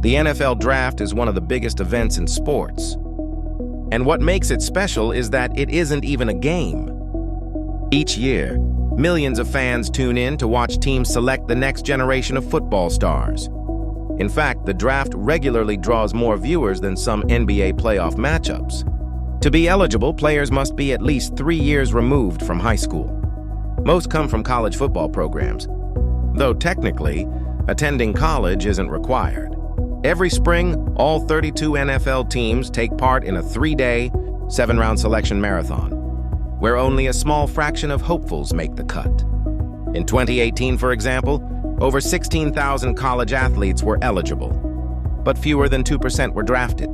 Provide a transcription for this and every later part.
The NFL Draft is one of the biggest events in sports. And what makes it special is that it isn't even a game. Each year, millions of fans tune in to watch teams select the next generation of football stars. In fact, the draft regularly draws more viewers than some NBA playoff matchups. To be eligible, players must be at least 3 years removed from high school. Most come from college football programs, though technically, attending college isn't required. Every spring, all 32 NFL teams take part in a 3-day, 7-round selection marathon, where only a small fraction of hopefuls make the cut. In 2018, for example, over 16,000 college athletes were eligible, but fewer than 2% were drafted.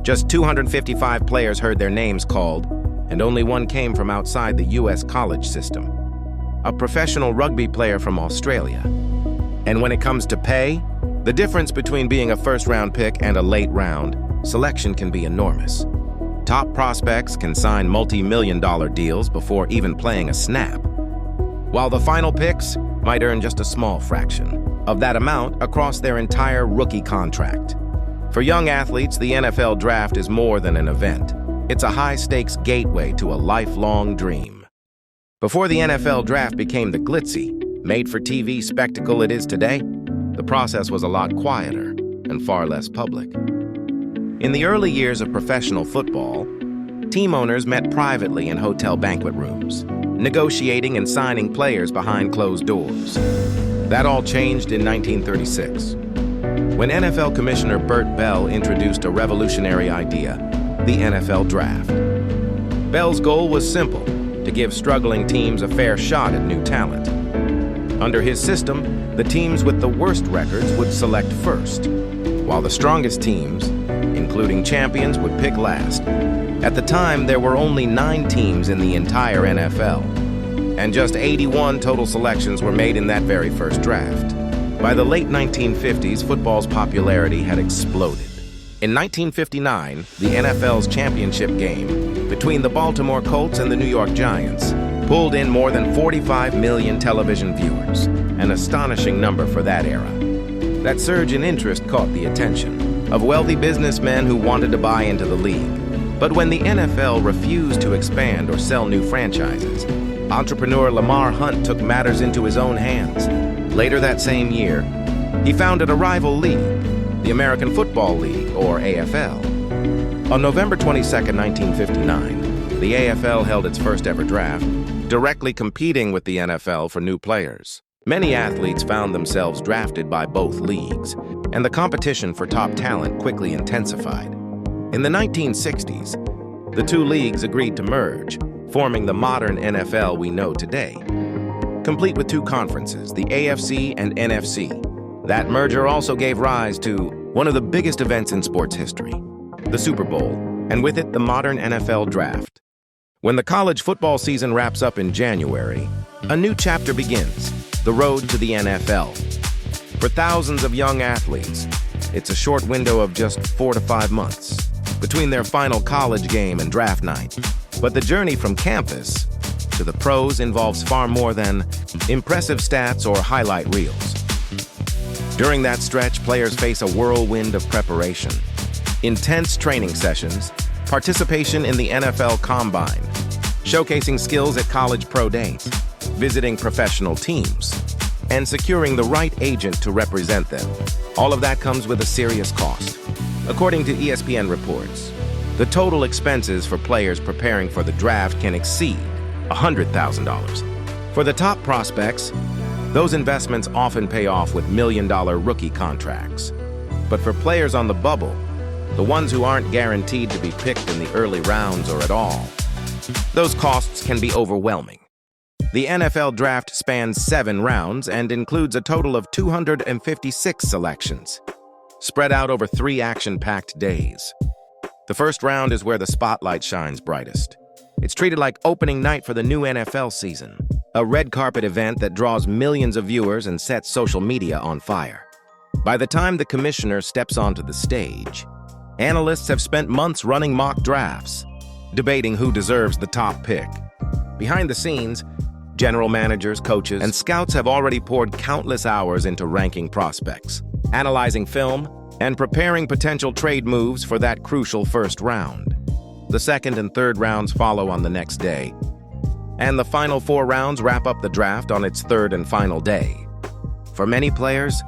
Just 255 players heard their names called, and only one came from outside the U.S. college system, a professional rugby player from Australia. And when it comes to pay, the difference between being a first-round pick and a late-round selection can be enormous. Top prospects can sign multi-million-dollar deals before even playing a snap, while the final picks might earn just a small fraction of that amount across their entire rookie contract. For young athletes, the NFL Draft is more than an event. It's a high-stakes gateway to a lifelong dream. Before the NFL Draft became the glitzy, made-for-TV spectacle it is today, the process was a lot quieter and far less public. In the early years of professional football, team owners met privately in hotel banquet rooms, negotiating and signing players behind closed doors. That all changed in 1936, when NFL Commissioner Bert Bell introduced a revolutionary idea, the NFL Draft. Bell's goal was simple: to give struggling teams a fair shot at new talent. Under his system, the teams with the worst records would select first, while the strongest teams, including champions, would pick last. At the time, there were only 9 teams in the entire NFL, and just 81 total selections were made in that very first draft. By the late 1950s, football's popularity had exploded. In 1959, the NFL's championship game between the Baltimore Colts and the New York Giants pulled in more than 45 million television viewers, an astonishing number for that era. That surge in interest caught the attention of wealthy businessmen who wanted to buy into the league. But when the NFL refused to expand or sell new franchises, entrepreneur Lamar Hunt took matters into his own hands. Later that same year, he founded a rival league, the American Football League, or AFL. On November 22, 1959, the AFL held its first ever draft, directly competing with the NFL for new players. Many athletes found themselves drafted by both leagues, and the competition for top talent quickly intensified. In the 1960s, the two leagues agreed to merge, forming the modern NFL we know today, complete with 2 conferences, the AFC and NFC. That merger also gave rise to one of the biggest events in sports history, the Super Bowl, and with it, the modern NFL Draft. When the college football season wraps up in January, a new chapter begins, the road to the NFL. For thousands of young athletes, it's a short window of just 4 to 5 months between their final college game and draft night. But the journey from campus to the pros involves far more than impressive stats or highlight reels. During that stretch, players face a whirlwind of preparation, intense training sessions, participation in the NFL Combine, showcasing skills at college pro days, visiting professional teams, and securing the right agent to represent them. All of that comes with a serious cost. According to ESPN reports, the total expenses for players preparing for the draft can exceed $100,000. For the top prospects, those investments often pay off with million-dollar rookie contracts. But for players on the bubble, the ones who aren't guaranteed to be picked in the early rounds or at all, those costs can be overwhelming. The NFL Draft spans 7 rounds and includes a total of 256 selections, spread out over 3 action-packed days. The first round is where the spotlight shines brightest. It's treated like opening night for the new NFL season, a red carpet event that draws millions of viewers and sets social media on fire. By the time the commissioner steps onto the stage, analysts have spent months running mock drafts, debating who deserves the top pick. Behind the scenes, general managers, coaches, and scouts have already poured countless hours into ranking prospects, analyzing film, and preparing potential trade moves for that crucial first round. The second and third rounds follow on the next day, and the final 4 rounds wrap up the draft on its third and final day. For many players,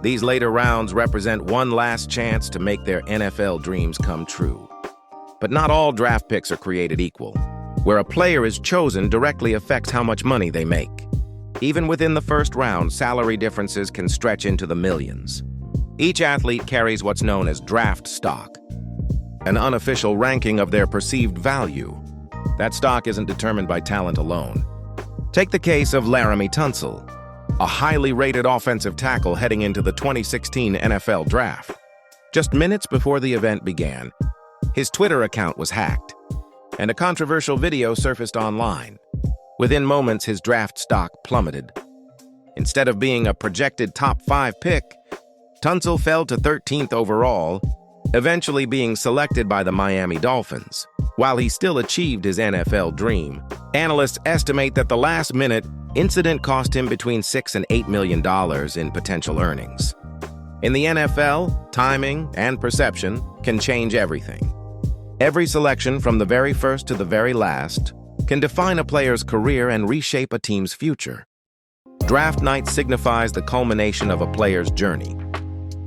these later rounds represent one last chance to make their NFL dreams come true. But not all draft picks are created equal. Where a player is chosen directly affects how much money they make. Even within the first round, salary differences can stretch into the millions. Each athlete carries what's known as draft stock, an unofficial ranking of their perceived value. That stock isn't determined by talent alone. Take the case of Laremy Tunsil, a highly rated offensive tackle heading into the 2016 NFL Draft. Just minutes before the event began, his Twitter account was hacked, and a controversial video surfaced online. Within moments, his draft stock plummeted. Instead of being a projected top 5 pick, Tunsil fell to 13th overall, eventually being selected by the Miami Dolphins. While he still achieved his NFL dream, analysts estimate that the last-minute incident cost him between $6 and $8 million in potential earnings. In the NFL, timing and perception can change everything. Every selection from the very first to the very last can define a player's career and reshape a team's future. Draft night signifies the culmination of a player's journey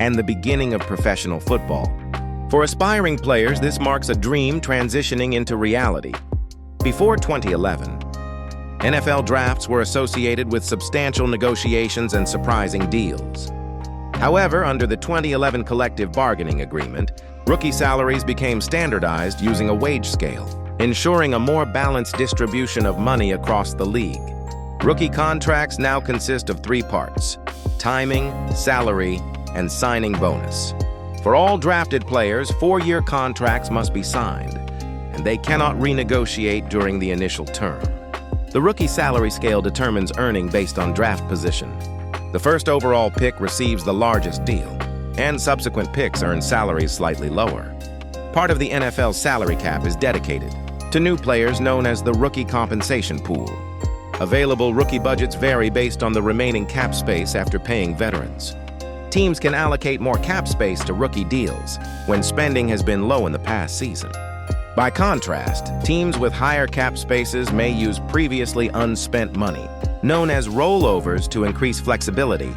and the beginning of professional football. For aspiring players, this marks a dream transitioning into reality. Before 2011, NFL drafts were associated with substantial negotiations and surprising deals. However, under the 2011 collective bargaining agreement, rookie salaries became standardized using a wage scale, ensuring a more balanced distribution of money across the league. Rookie contracts now consist of 3 parts: timing, salary, and signing bonus. For all drafted players, 4-year contracts must be signed, and they cannot renegotiate during the initial term. The rookie salary scale determines earning based on draft position. The first overall pick receives the largest deal, and subsequent picks earn salaries slightly lower. Part of the NFL salary cap is dedicated to new players known as the rookie compensation pool. Available rookie budgets vary based on the remaining cap space after paying veterans. Teams can allocate more cap space to rookie deals when spending has been low in the past season. By contrast, teams with higher cap spaces may use previously unspent money, known as rollovers, to increase flexibility.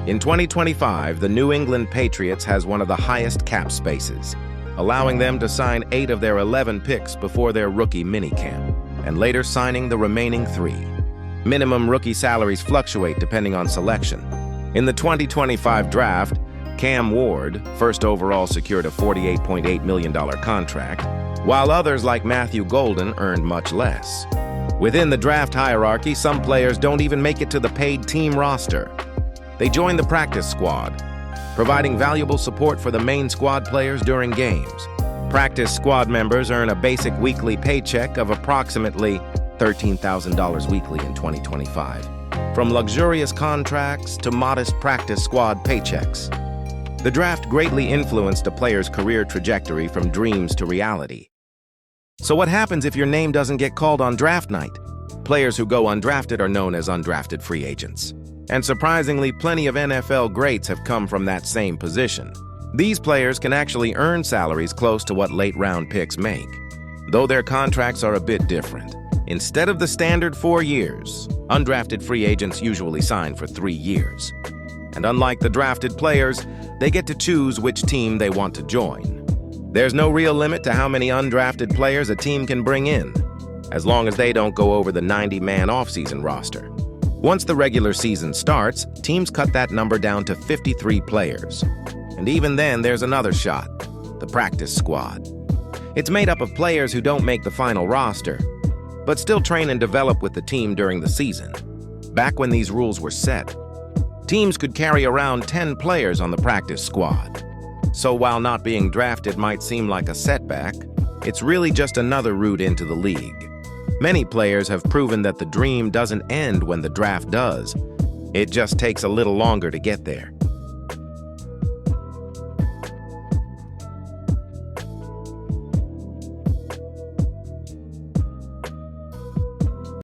In 2025, the New England Patriots has one of the highest cap spaces, allowing them to sign 8 of their 11 picks before their rookie minicamp, and later signing the remaining 3. Minimum rookie salaries fluctuate depending on selection. In the 2025 draft, Cam Ward, first overall, secured a $48.8 million contract, while others like Matthew Golden earned much less. Within the draft hierarchy, some players don't even make it to the paid team roster. They join the practice squad, providing valuable support for the main squad players during games. Practice squad members earn a basic weekly paycheck of approximately $13,000 weekly in 2025, from luxurious contracts to modest practice squad paychecks. The draft greatly influenced a player's career trajectory from dreams to reality. So what happens if your name doesn't get called on draft night? Players who go undrafted are known as undrafted free agents. And surprisingly, plenty of NFL greats have come from that same position. These players can actually earn salaries close to what late-round picks make, though their contracts are a bit different. Instead of the standard 4 years, undrafted free agents usually sign for 3 years. And unlike the drafted players, they get to choose which team they want to join. There's no real limit to how many undrafted players a team can bring in, as long as they don't go over the 90-man offseason roster. Once the regular season starts, teams cut that number down to 53 players. And even then, there's another shot: the practice squad. It's made up of players who don't make the final roster, but still train and develop with the team during the season. Back when these rules were set, teams could carry around 10 players on the practice squad. So while not being drafted might seem like a setback, it's really just another route into the league. Many players have proven that the dream doesn't end when the draft does. It just takes a little longer to get there.